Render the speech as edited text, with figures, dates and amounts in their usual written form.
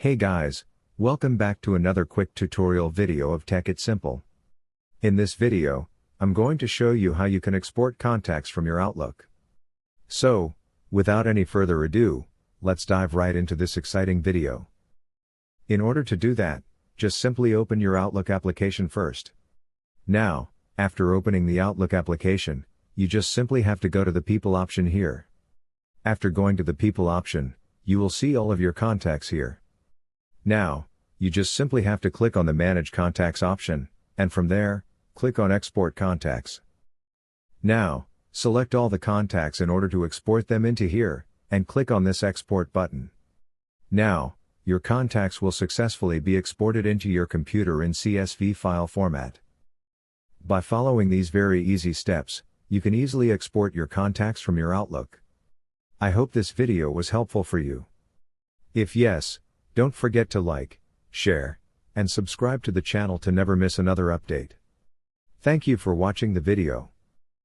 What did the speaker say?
Hey guys, welcome back to another quick tutorial video of Tech It Simple. In this video, I'm going to show you how you can export contacts from your Outlook. So, without any further ado, let's dive right into this exciting video. In order to do that, just simply open your Outlook application first. Now, after opening the Outlook application, you just simply have to go to the People option here. After going to the People option, you will see all of your contacts here. Now, you just simply have to click on the Manage Contacts option, and from there, click on Export Contacts. Now, select all the contacts in order to export them into here, and click on this Export button. Now, your contacts will successfully be exported into your computer in CSV file format. By following these very easy steps, you can easily export your contacts from your Outlook. I hope this video was helpful for you. If yes, don't forget to like, share, and subscribe to the channel to never miss another update. Thank you for watching the video.